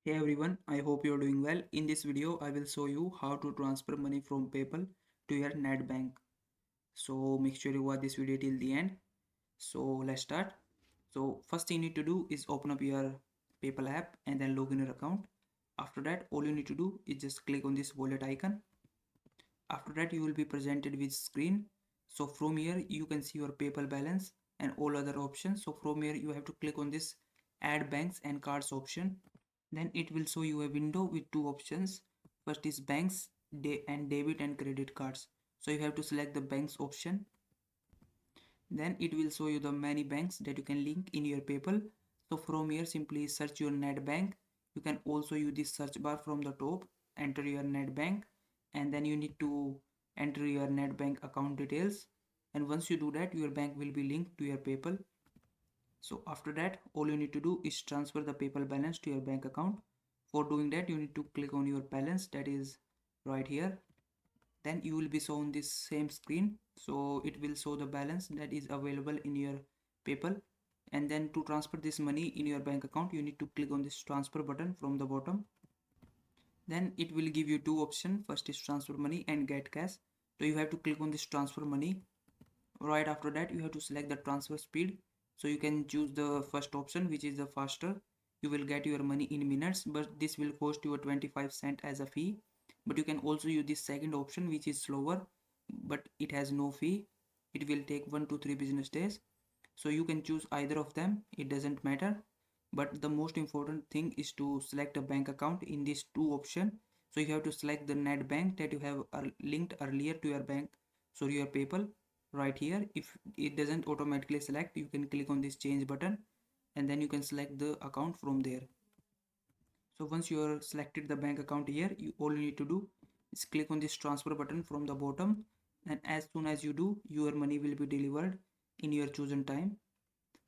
Hey everyone, I hope you're doing well. In this video, I will show you how to transfer money from PayPal to your Nedbank. So make sure you watch this video till the end. So let's start. So first thing you need to do is open up your PayPal app and then log in your account. After that, all you need to do is just click on this wallet icon. After that, you will be presented with screen. So from here, you can see your PayPal balance and all other options. So from here, you have to click on this add banks and cards option. Then it will show you a window with two options. First is banks and debit and credit cards. So you have to select the banks option. Then it will show you the many banks that you can link in your PayPal. So from here simply search your Nedbank. You can also use this search bar from the top, enter your Nedbank, and then you need to enter your Nedbank account details. And once you do that, your bank will be linked to your PayPal. So after that, all you need to do is transfer the PayPal balance to your bank account. For doing that, you need to click on your balance, that is right here. Then you will be shown this same screen. So it will show the balance that is available in your PayPal. And then to transfer this money in your bank account, you need to click on this transfer button from the bottom. Then it will give you two options. First is transfer money and get cash. So you have to click on this transfer money. Right after that, you have to select the transfer speed. So you can choose the first option, which is the faster. You will get your money in minutes, but this will cost you a 25 cents as a fee. But you can also use this second option, which is slower, but it has no fee. It will take 1 to 3 business days. So you can choose either of them, it doesn't matter. But the most important thing is to select a bank account in these two options. So you have to select the net bank that you have linked earlier to your bank, so your PayPal right here. If it doesn't automatically select, you can click on this change button and then you can select the account from there. So once you are selected the bank account here, you all you need to do is click on this transfer button from the bottom, and as soon as you do, your money will be delivered in your chosen time.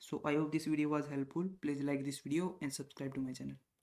So I hope this video was helpful. Please like this video and subscribe to my channel.